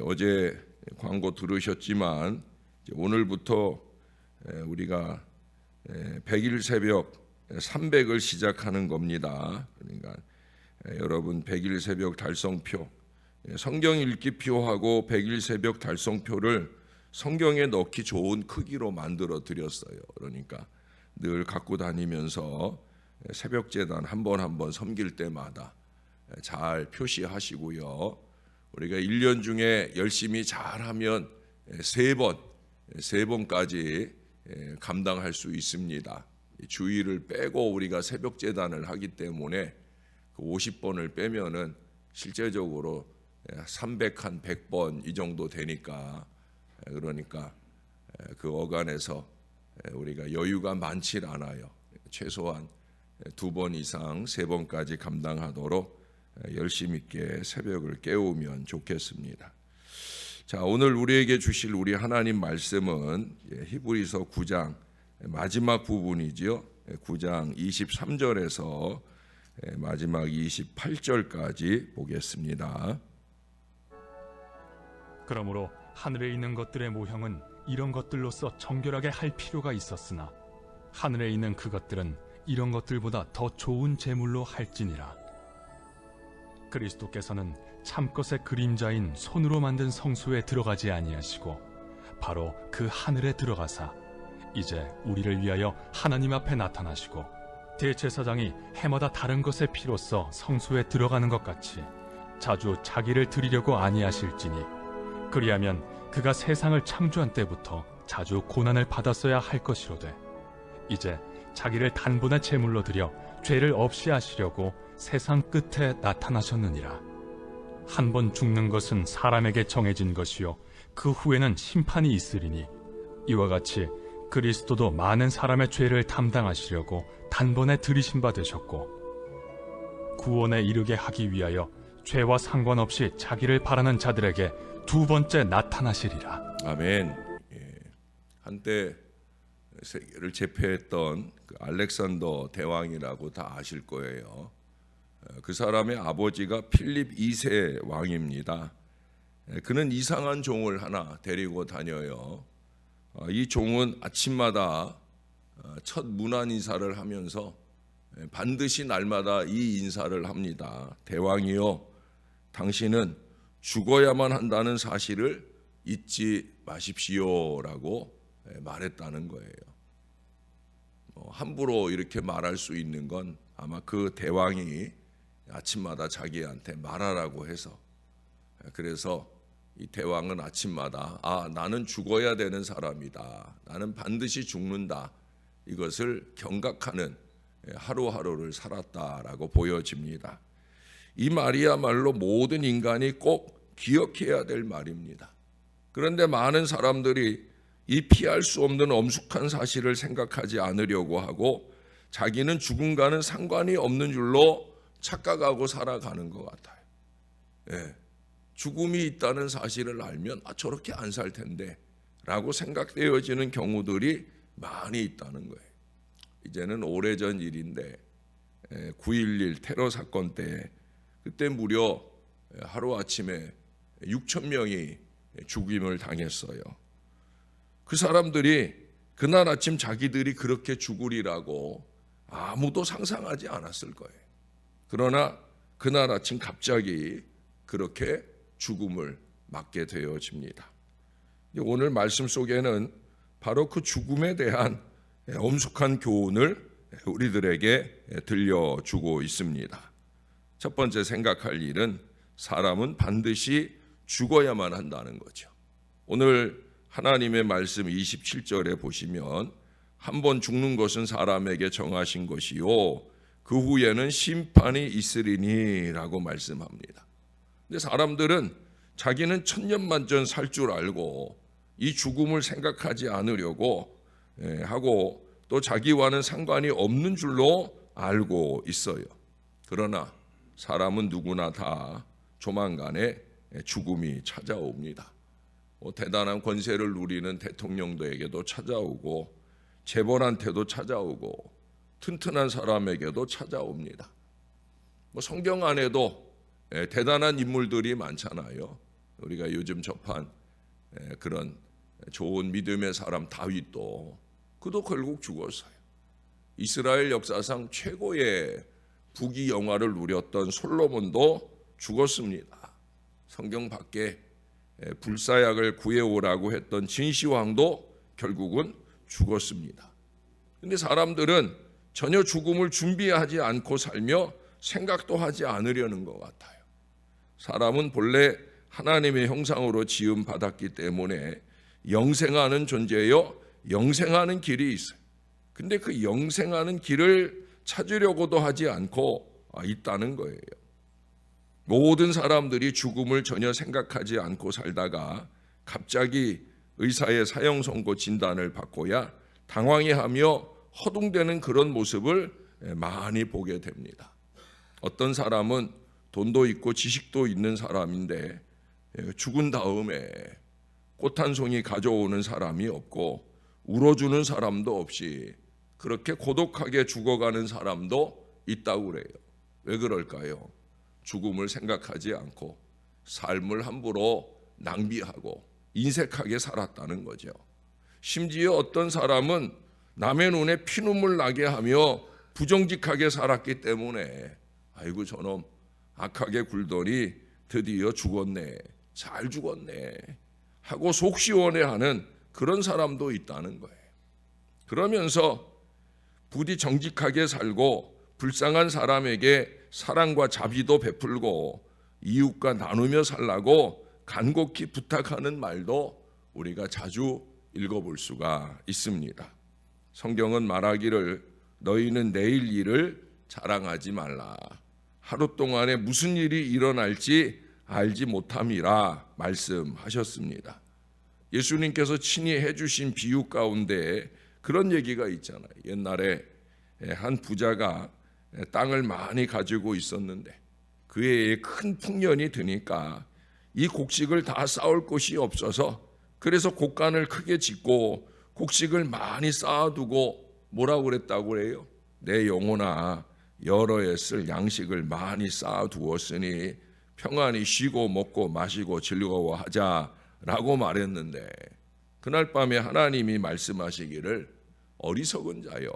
어제 광고 들으셨지만 오늘부터 우리가 100일 새벽 300을 시작하는 겁니다. 그러니까 여러분 100일 새벽 달성표, 성경 읽기표하고 100일 새벽 달성표를 성경에 넣기 좋은 크기로 만들어 드렸어요. 그러니까 늘 갖고 다니면서 새벽 제단 한 번 섬길 때마다 잘 표시하시고요. 우리가 1년 중에 열심히 잘하면 3번까지 감당할 수 있습니다. 주일을 빼고 우리가 새벽 제단을 하기 때문에 그 50번을 빼면은 실제적으로 300한 100번 이 정도 되니까, 그러니까 그 어간에서 우리가 여유가 많지 않아요. 최소한 2번 이상 3번까지 감당하도록 열심 있게 새벽을 깨우면 좋겠습니다. 자, 오늘 우리에게 주실 우리 하나님 말씀은 히브리서 9장 마지막 부분이지요. 9장 23절에서 마지막 28절까지 보겠습니다. 그러므로 하늘에 있는 것들의 모형은 이런 것들로서 정결하게 할 필요가 있었으나 하늘에 있는 그것들은 이런 것들보다 더 좋은 제물로 할지니라. 그리스도께서는 참것의 그림자인 손으로 만든 성소에 들어가지 아니하시고 바로 그 하늘에 들어가사 이제 우리를 위하여 하나님 앞에 나타나시고 대제사장이 해마다 다른 것의 피로써 성소에 들어가는 것 같이 자주 자기를 드리려고 아니하실지니 그리하면 그가 세상을 창조한 때부터 자주 고난을 받았어야 할 것이로되 이제 자기를 단번에 제물로 드려 죄를 없이 하시려고 세상 끝에 나타나셨느니라. 한 번 죽는 것은 사람에게 정해진 것이요 그 후에는 심판이 있으리니 이와 같이 그리스도도 많은 사람의 죄를 담당하시려고 단번에 들이심 받으셨고 구원에 이르게 하기 위하여 죄와 상관없이 자기를 바라는 자들에게 2번째 나타나시리라. 아멘. 한때 세계를 제패했던 그 알렉산더 대왕이라고 다 아실 거예요. 그 사람의 아버지가 필립 2세 왕입니다. 그는 이상한 종을 하나 데리고 다녀요. 이 종은 아침마다 첫 문안 인사를 하면서 반드시 날마다 이 인사를 합니다. 대왕이여, 당신은 죽어야만 한다는 사실을 잊지 마십시오라고 말했다는 거예요. 함부로 이렇게 말할 수 있는 건 아마 그 대왕이 아침마다 자기한테 말하라고 해서, 그래서 이 대왕은 아침마다 나는 죽어야 되는 사람이다, 나는 반드시 죽는다, 이것을 경각하는 하루하루를 살았다라고 보여집니다. 이 말이야말로 모든 인간이 꼭 기억해야 될 말입니다. 그런데 많은 사람들이 이 피할 수 없는 엄숙한 사실을 생각하지 않으려고 하고 자기는 죽음과는 상관이 없는 줄로 착각하고 살아가는 것 같아요. 죽음이 있다는 사실을 알면 저렇게 안 살 텐데 라고 생각되어지는 경우들이 많이 있다는 거예요. 이제는 오래전 일인데 9.11 테러 사건 때 그때 무려 하루아침에 6,000명이 죽임을 당했어요. 그 사람들이 그날 아침 자기들이 그렇게 죽으리라고 아무도 상상하지 않았을 거예요. 그러나 그날 아침 갑자기 그렇게 죽음을 맞게 되어집니다. 오늘 말씀 속에는 바로 그 죽음에 대한 엄숙한 교훈을 우리들에게 들려주고 있습니다. 첫 번째 생각할 일은 사람은 반드시 죽어야만 한다는 거죠. 오늘 하나님의 말씀 27절에 보시면 한 번 죽는 것은 사람에게 정하신 것이요 그 후에는 심판이 있으리니 라고 말씀합니다. 근데 사람들은 자기는 천년만년 살 줄 알고 이 죽음을 생각하지 않으려고 하고 또 자기와는 상관이 없는 줄로 알고 있어요. 그러나 사람은 누구나 다 조만간에 죽음이 찾아옵니다. 대단한 권세를 누리는 대통령들에게도 찾아오고 재벌한테도 찾아오고 튼튼한 사람에게도 찾아옵니다. 성경 안에도 대단한 인물들이 많잖아요. 우리가 요즘 접한 그런 좋은 믿음의 사람 다윗도 그도 결국 죽었어요. 이스라엘 역사상 최고의 부귀 영화를 누렸던 솔로몬도 죽었습니다. 성경 밖에 불사약을 구해오라고 했던 진시황도 결국은 죽었습니다. 그런데 사람들은 전혀 죽음을 준비하지 않고 살며 생각도 하지 않으려는 것 같아요. 사람은 본래 하나님의 형상으로 지음 받았기 때문에 영생하는 존재요, 영생하는 길이 있어요. 근데 그 영생하는 길을 찾으려고도 하지 않고 있다는 거예요. 모든 사람들이 죽음을 전혀 생각하지 않고 살다가 갑자기 의사의 사형 선고 진단을 받고야 당황해하며 허둥대는 그런 모습을 많이 보게 됩니다. 어떤 사람은 돈도 있고 지식도 있는 사람인데 죽은 다음에 꽃 한 송이 가져오는 사람이 없고 울어주는 사람도 없이 그렇게 고독하게 죽어가는 사람도 있다고 그래요. 왜 그럴까요? 죽음을 생각하지 않고 삶을 함부로 낭비하고 인색하게 살았다는 거죠. 심지어 어떤 사람은 남의 눈에 피눈물 나게 하며 부정직하게 살았기 때문에 아이고 저놈 악하게 굴더니 드디어 죽었네, 잘 죽었네 하고 속 시원해하는 그런 사람도 있다는 거예요. 그러면서 부디 정직하게 살고 불쌍한 사람에게 사랑과 자비도 베풀고 이웃과 나누며 살라고 간곡히 부탁하는 말도 우리가 자주 읽어볼 수가 있습니다. 성경은 말하기를 너희는 내일 일을 자랑하지 말라. 하루 동안에 무슨 일이 일어날지 알지 못함이라 말씀하셨습니다. 예수님께서 친히 해주신 비유 가운데 그런 얘기가 있잖아요. 옛날에 한 부자가 땅을 많이 가지고 있었는데 그 해에 큰 풍년이 드니까 이 곡식을 다 쌓을 곳이 없어서 그래서 곡간을 크게 짓고 곡식을 많이 쌓아두고 뭐라고 그랬다고 그래요? 내 영혼아 여러 해 쓸 양식을 많이 쌓아두었으니 평안히 쉬고 먹고 마시고 즐거워하자라고 말했는데 그날 밤에 하나님이 말씀하시기를 어리석은 자여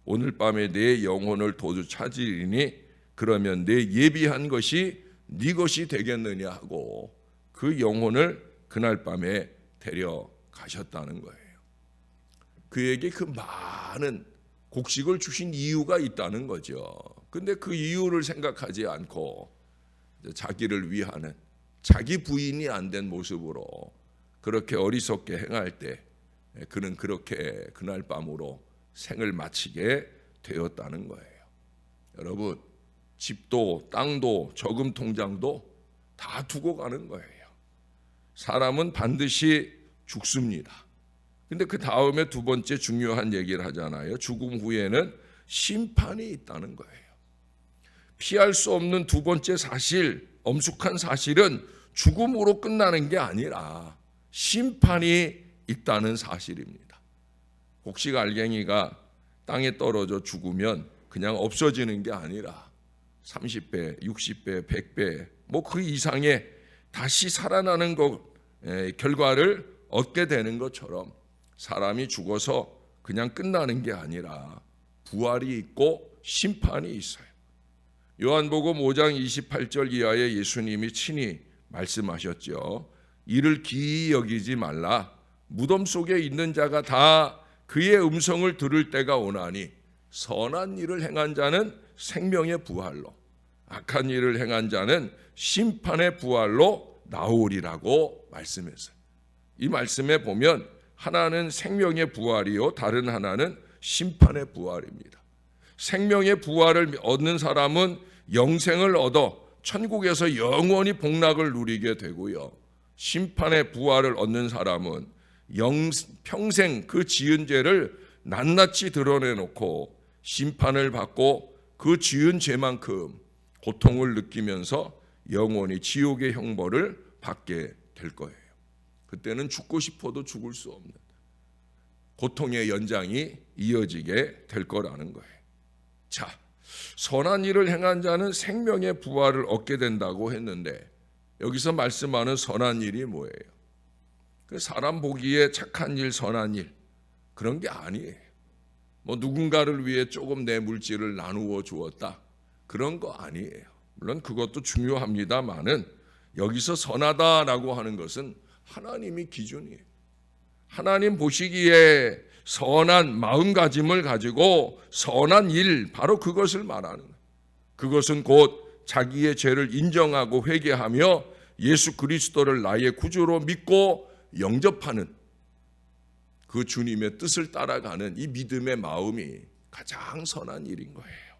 오늘 밤에 내 영혼을 도주 찾으리니 그러면 내 예비한 것이 네 것이 되겠느냐 하고 그 영혼을 그날 밤에 데려가셨다는 거예요. 그에게 그 많은 곡식을 주신 이유가 있다는 거죠. 근데 그 이유를 생각하지 않고 자기를 위하는 자기 부인이 안 된 모습으로 그렇게 어리석게 행할 때 그는 그렇게 그날 밤으로 생을 마치게 되었다는 거예요. 여러분 집도 땅도 저금 통장도 다 두고 가는 거예요. 사람은 반드시 죽습니다. 근데 그 다음에 두 번째 중요한 얘기를 하잖아요. 죽음 후에는 심판이 있다는 거예요. 피할 수 없는 두 번째 사실, 엄숙한 사실은 죽음으로 끝나는 게 아니라 심판이 있다는 사실입니다. 곡식 알갱이가 땅에 떨어져 죽으면 그냥 없어지는 게 아니라 30배, 60배, 100배 뭐 그 이상의 다시 살아나는 결과를 얻게 되는 것처럼 사람이 죽어서 그냥 끝나는 게 아니라 부활이 있고 심판이 있어요. 요한복음 5장 28절 이하에 예수님이 친히 말씀하셨죠. 이를 기이 여기지 말라. 무덤 속에 있는 자가 다 그의 음성을 들을 때가 오나니 선한 일을 행한 자는 생명의 부활로 악한 일을 행한 자는 심판의 부활로 나오리라고 말씀했어요. 이 말씀에 보면 하나는 생명의 부활이요 다른 하나는 심판의 부활입니다. 생명의 부활을 얻는 사람은 영생을 얻어 천국에서 영원히 복락을 누리게 되고요. 심판의 부활을 얻는 사람은 평생 그 지은 죄를 낱낱이 드러내놓고 심판을 받고 그 지은 죄만큼 고통을 느끼면서 영원히 지옥의 형벌을 받게 될 거예요. 그때는 죽고 싶어도 죽을 수 없는 고통의 연장이 이어지게 될 거라는 거예요. 자, 선한 일을 행한 자는 생명의 부활을 얻게 된다고 했는데 여기서 말씀하는 선한 일이 뭐예요? 그 사람 보기에 착한 일, 선한 일 그런 게 아니에요. 뭐 누군가를 위해 조금 내 물질을 나누어 주었다 그런 거 아니에요. 물론 그것도 중요합니다만은 여기서 선하다라고 하는 것은 하나님이 기준이에요. 하나님 보시기에 선한 마음가짐을 가지고 선한 일 바로 그것을 말하는 거예요. 그것은 곧 자기의 죄를 인정하고 회개하며 예수 그리스도를 나의 구주로 믿고 영접하는 그 주님의 뜻을 따라가는 이 믿음의 마음이 가장 선한 일인 거예요.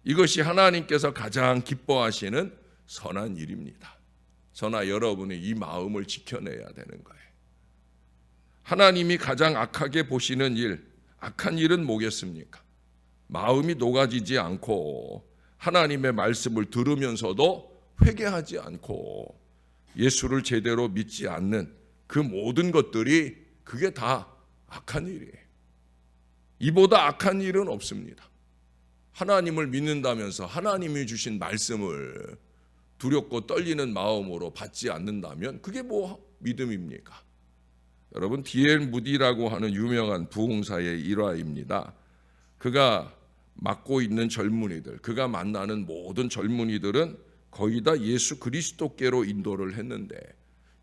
이것이 하나님께서 가장 기뻐하시는 선한 일입니다. 저나 여러분이 이 마음을 지켜내야 되는 거예요. 하나님이 가장 악하게 보시는 일, 악한 일은 뭐겠습니까? 마음이 녹아지지 않고 하나님의 말씀을 들으면서도 회개하지 않고 예수를 제대로 믿지 않는 그 모든 것들이 그게 다 악한 일이에요. 이보다 악한 일은 없습니다. 하나님을 믿는다면서 하나님이 주신 말씀을 두렵고 떨리는 마음으로 받지 않는다면 그게 뭐 믿음입니까? 여러분 D.L. 무디라고 하는 유명한 부흥사의 일화입니다. 그가 맡고 있는 젊은이들, 그가 만나는 모든 젊은이들은 거의 다 예수 그리스도께로 인도를 했는데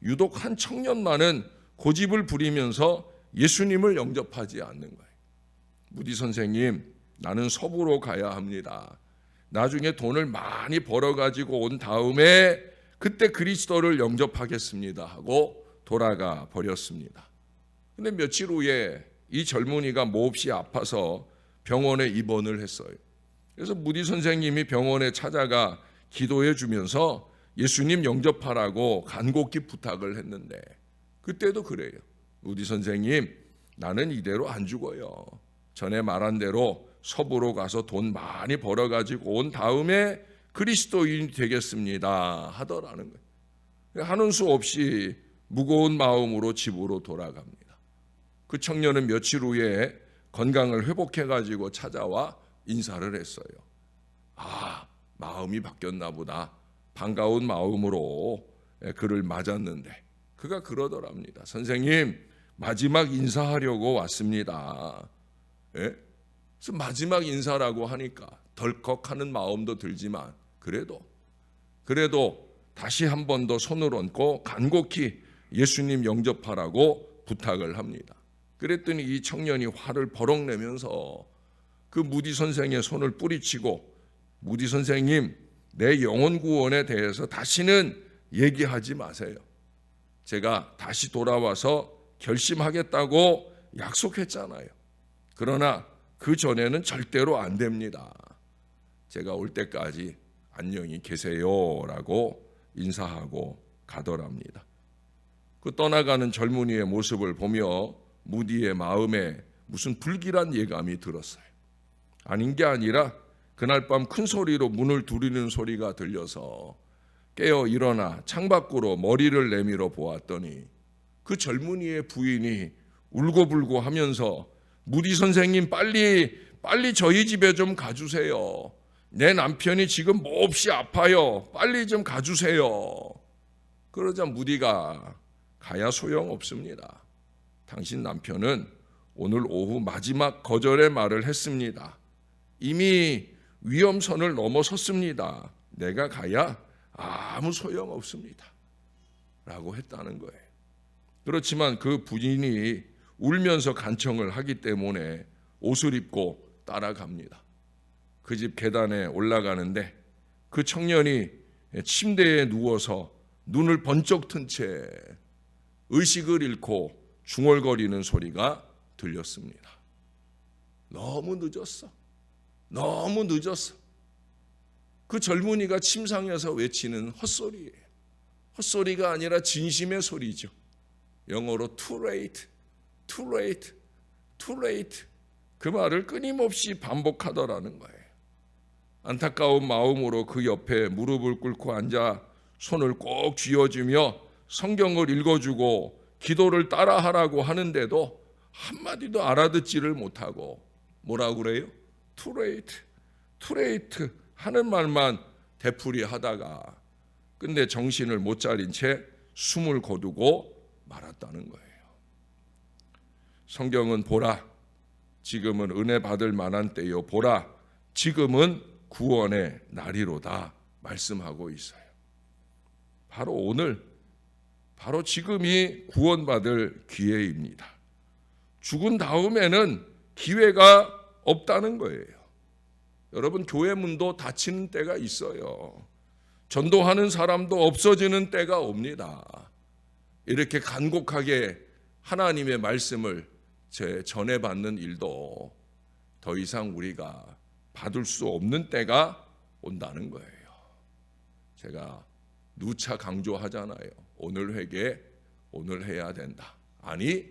유독 한 청년만은 고집을 부리면서 예수님을 영접하지 않는 거예요. 무디 선생님, 나는 서부로 가야 합니다. 나중에 돈을 많이 벌어가지고 온 다음에 그때 그리스도를 영접하겠습니다 하고 돌아가 버렸습니다. 근데 며칠 후에 이 젊은이가 몹시 아파서 병원에 입원을 했어요. 그래서 무디 선생님이 병원에 찾아가 기도해 주면서 예수님 영접하라고 간곡히 부탁을 했는데 그때도 그래요. 무디 선생님, 나는 이대로 안 죽어요. 전에 말한 대로 서부로 가서 돈 많이 벌어가지고 온 다음에 그리스도인이 되겠습니다 하더라는 거예요. 하는 수 없이 무거운 마음으로 집으로 돌아갑니다. 그 청년은 며칠 후에 건강을 회복해가지고 찾아와 인사를 했어요. 아, 마음이 바뀌었나 보다. 반가운 마음으로 그를 맞았는데 그가 그러더랍니다. 선생님, 마지막 인사하려고 왔습니다. 예? 그래서 마지막 인사라고 하니까 덜컥하는 마음도 들지만 그래도 다시 한 번 더 손을 얹고 간곡히 예수님 영접하라고 부탁을 합니다. 그랬더니 이 청년이 화를 버럭 내면서 그 무디 선생의 손을 뿌리치고 무디 선생님, 내 영혼 구원에 대해서 다시는 얘기하지 마세요. 제가 다시 돌아와서 결심하겠다고 약속했잖아요. 그러나 그 전에는 절대로 안 됩니다. 제가 올 때까지 안녕히 계세요라고 인사하고 가더랍니다. 그 떠나가는 젊은이의 모습을 보며 무디의 마음에 무슨 불길한 예감이 들었어요. 아닌 게 아니라 그날 밤 큰 소리로 문을 두드리는 소리가 들려서 깨어 일어나 창밖으로 머리를 내밀어 보았더니 그 젊은이의 부인이 울고불고 하면서 무디 선생님, 빨리 저희 집에 좀 가주세요. 내 남편이 지금 몹시 아파요. 빨리 좀 가주세요. 그러자 무디가 가야 소용없습니다. 당신 남편은 오늘 오후 마지막 거절의 말을 했습니다. 이미 위험선을 넘어섰습니다. 내가 가야 아무 소용없습니다. 라고 했다는 거예요. 그렇지만 그 부인이 울면서 간청을 하기 때문에 옷을 입고 따라갑니다. 그 집 계단에 올라가는데 그 청년이 침대에 누워서 눈을 번쩍 튼 채 의식을 잃고 중얼거리는 소리가 들렸습니다. 너무 늦었어. 너무 늦었어. 그 젊은이가 침상에서 외치는 헛소리예요. 헛소리가 아니라 진심의 소리죠. 영어로 too late, too late, too late. 그 말을 끊임없이 반복하더라는 거예요. 안타까운 마음으로 그 옆에 무릎을 꿇고 앉아 손을 꼭 쥐어주며 성경을 읽어주고 기도를 따라하라고 하는데도 한마디도 알아듣지를 못하고 뭐라고 그래요? too late, too late 하는 말만 되풀이하다가 근데 정신을 못 차린 채 숨을 거두고 말았다는 거예요. 성경은 보라, 지금은 은혜 받을 만한 때요. 보라, 지금은 구원의 날이로다 말씀하고 있어요. 바로 오늘, 바로 지금이 구원받을 기회입니다. 죽은 다음에는 기회가 없다는 거예요. 여러분, 교회 문도 닫히는 때가 있어요. 전도하는 사람도 없어지는 때가 옵니다. 이렇게 간곡하게 하나님의 말씀을 전해받는 일도 더 이상 우리가 받을 수 없는 때가 온다는 거예요. 제가 누차 강조하잖아요. 오늘 회개, 오늘 해야 된다. 아니,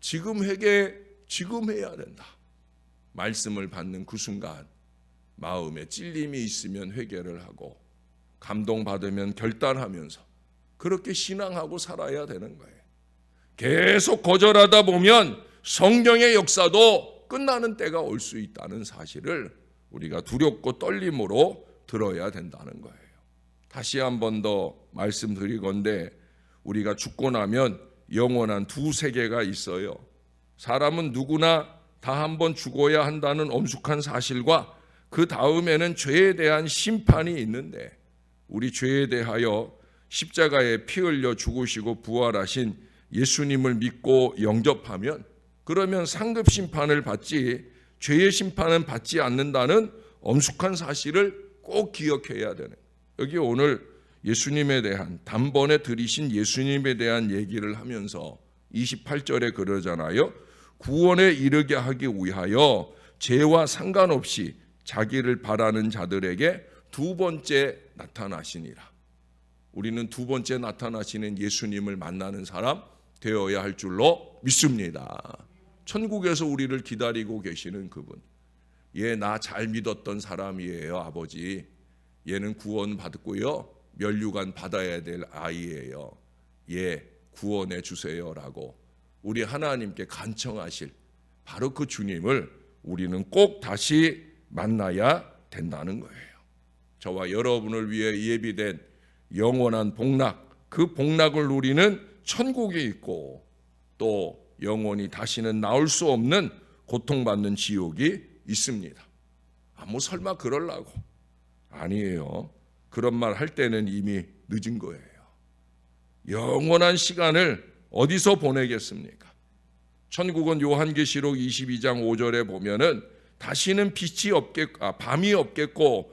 지금 회개, 지금 해야 된다. 말씀을 받는 그 순간 마음에 찔림이 있으면 회개를 하고 감동받으면 결단하면서 그렇게 신앙하고 살아야 되는 거예요. 계속 거절하다 보면 성령의 역사도 끝나는 때가 올 수 있다는 사실을 우리가 두렵고 떨림으로 들어야 된다는 거예요. 다시 한 번 더 말씀드리건대 우리가 죽고 나면 영원한 두 세계가 있어요. 사람은 누구나 다 한 번 죽어야 한다는 엄숙한 사실과 그 다음에는 죄에 대한 심판이 있는데 우리 죄에 대하여 십자가에 피 흘려 죽으시고 부활하신 예수님을 믿고 영접하면 그러면 상급 심판을 받지 죄의 심판은 받지 않는다는 엄숙한 사실을 꼭 기억해야 되는 거예요. 여기 오늘 예수님에 대한 단번에 들이신 예수님에 대한 얘기를 하면서 28절에 그러잖아요. 구원에 이르게 하기 위하여 죄와 상관없이 자기를 바라는 자들에게 두 번째 나타나시니라. 우리는 두 번째 나타나시는 예수님을 만나는 사람 되어야 할 줄로 믿습니다. 천국에서 우리를 기다리고 계시는 그분. 얘 나 잘 믿었던 사람이에요, 아버지. 얘는 구원 받고요. 면류관 받아야 될 아이예요. 얘 구원해 주세요라고 우리 하나님께 간청하실 바로 그 주님을 우리는 꼭 다시 만나야 된다는 거예요. 저와 여러분을 위해 예비된 영원한 복락, 그 복락을 누리는 천국이 있고 또 영원히 다시는 나올 수 없는 고통받는 지옥이 있습니다. 뭐 설마 그러려고? 아니에요. 그런 말 할 때는 이미 늦은 거예요. 영원한 시간을 어디서 보내겠습니까? 천국은 요한계시록 22장 5절에 보면은 다시는 밤이 없겠고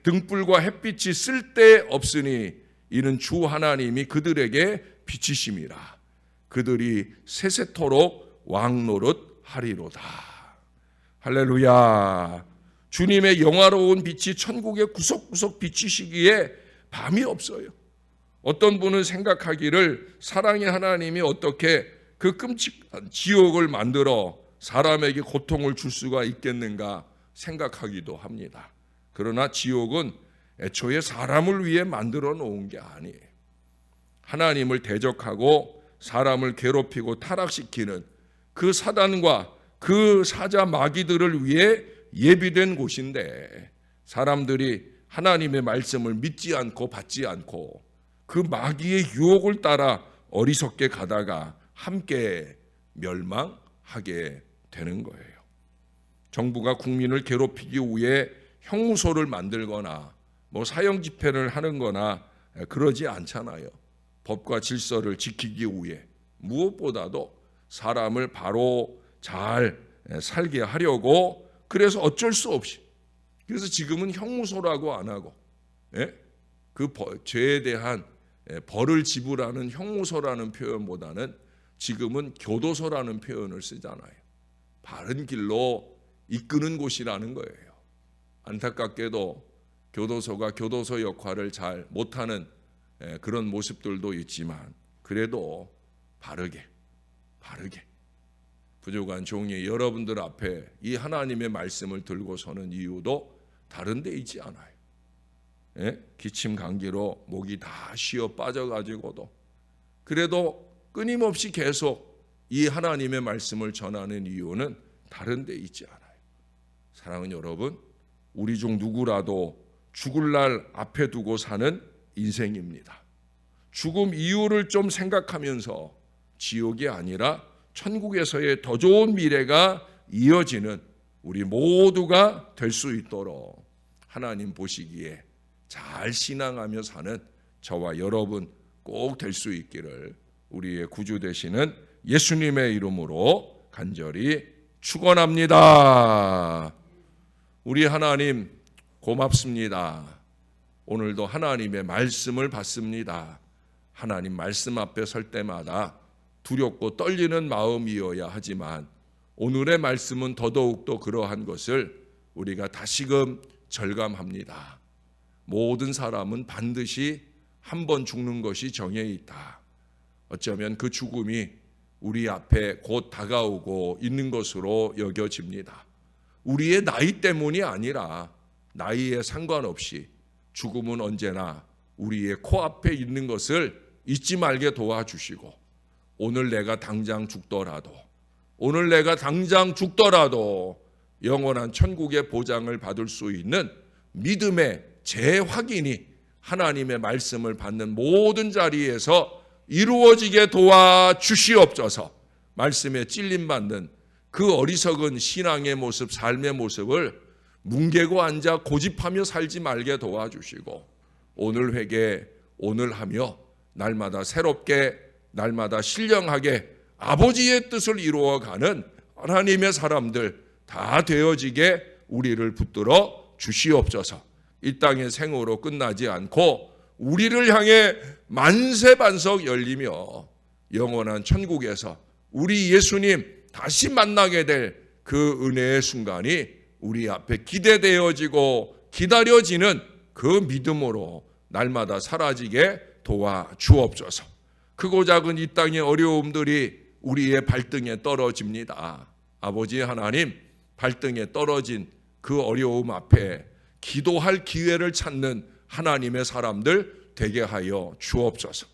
등불과 햇빛이 쓸데없으니 이는 주 하나님이 그들에게 빛이심이라. 그들이 세세토록 왕노릇 하리로다. 할렐루야. 주님의 영화로운 빛이 천국에 구석구석 비치시기에 밤이 없어요. 어떤 분은 생각하기를 사랑의 하나님이 어떻게 그 끔찍한 지옥을 만들어 사람에게 고통을 줄 수가 있겠는가 생각하기도 합니다. 그러나 지옥은 애초에 사람을 위해 만들어 놓은 게 아니에요. 하나님을 대적하고 사람을 괴롭히고 타락시키는 그 사단과 그 사자 마귀들을 위해 예비된 곳인데 사람들이 하나님의 말씀을 믿지 않고 받지 않고 그 마귀의 유혹을 따라 어리석게 가다가 함께 멸망하게 되는 거예요. 정부가 국민을 괴롭히기 위해 형무소를 만들거나 사형 집행을 하는 거나 그러지 않잖아요. 법과 질서를 지키기 위해 무엇보다도 사람을 바로 잘 살게 하려고 그래서 어쩔 수 없이 그래서 지금은 형무소라고 안 하고 그 죄에 대한 벌을 지불하는 형무소라는 표현보다는 지금은 교도소라는 표현을 쓰잖아요. 바른 길로 이끄는 곳이라는 거예요. 안타깝게도 교도소가 교도소 역할을 잘 못하는 그런 모습들도 있지만 그래도 바르게 부족한 종이 여러분들 앞에 이 하나님의 말씀을 들고 서는 이유도 다른 데 있지 않아요. 기침 감기로 목이 다 쉬어 빠져가지고도 그래도 끊임없이 계속 이 하나님의 말씀을 전하는 이유는 다른 데 있지 않아요. 사랑하는 여러분, 우리 중 누구라도 죽을 날 앞에 두고 사는 인생입니다. 죽음 이유를 좀 생각하면서 지옥이 아니라 천국에서의 더 좋은 미래가 이어지는 우리 모두가 될 수 있도록 하나님 보시기에 잘 신앙하며 사는 저와 여러분 꼭 될 수 있기를 우리의 구주 되시는 예수님의 이름으로 간절히 축원합니다. 우리 하나님 고맙습니다. 오늘도 하나님의 말씀을 받습니다. 하나님 말씀 앞에 설 때마다 두렵고 떨리는 마음이어야 하지만 오늘의 말씀은 더더욱더 그러한 것을 우리가 다시금 절감합니다. 모든 사람은 반드시 한 번 죽는 것이 정해 있다. 어쩌면 그 죽음이 우리 앞에 곧 다가오고 있는 것으로 여겨집니다. 우리의 나이 때문이 아니라 나이에 상관없이 죽음은 언제나 우리의 코앞에 있는 것을 잊지 말게 도와주시고 오늘 내가 당장 죽더라도 영원한 천국의 보장을 받을 수 있는 믿음의 재확인이 하나님의 말씀을 받는 모든 자리에서 이루어지게 도와주시옵소서. 말씀에 찔림받는 그 어리석은 신앙의 모습, 삶의 모습을 뭉개고 앉아 고집하며 살지 말게 도와주시고 오늘 회개, 오늘 하며 날마다 새롭게, 날마다 신령하게 아버지의 뜻을 이루어가는 하나님의 사람들 다 되어지게 우리를 붙들어 주시옵소서. 이 땅의 생으로 끝나지 않고 우리를 향해 만세반석 열리며 영원한 천국에서 우리 예수님 다시 만나게 될 그 은혜의 순간이 우리 앞에 기대되어지고 기다려지는 그 믿음으로 날마다 사라지게 도와주옵소서. 크고 작은 이 땅의 어려움들이 우리의 발등에 떨어집니다. 아버지 하나님, 발등에 떨어진 그 어려움 앞에 기도할 기회를 찾는 하나님의 사람들 되게 하여 주옵소서.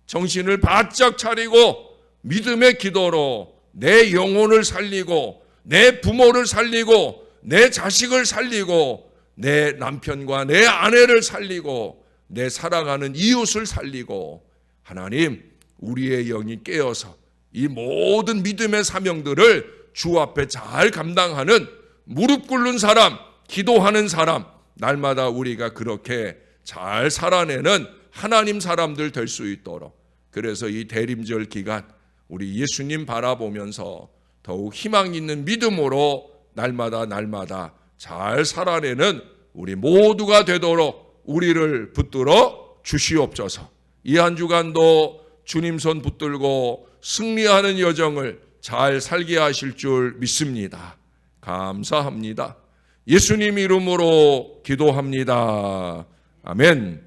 정신을 바짝 차리고 믿음의 기도로 내 영혼을 살리고 내 부모를 살리고 내 자식을 살리고 내 남편과 내 아내를 살리고 내 사랑하는 이웃을 살리고 하나님 우리의 영이 깨어서 이 모든 믿음의 사명들을 주 앞에 잘 감당하는 무릎 꿇는 사람, 기도하는 사람, 날마다 우리가 그렇게 잘 살아내는 하나님 사람들 될 수 있도록, 그래서 이 대림절 기간 우리 예수님 바라보면서 더욱 희망 있는 믿음으로 날마다 잘 살아내는 우리 모두가 되도록 우리를 붙들어 주시옵소서. 이 한 주간도 주님 손 붙들고 승리하는 여정을 잘 살게 하실 줄 믿습니다. 감사합니다. 예수님 이름으로 기도합니다. 아멘.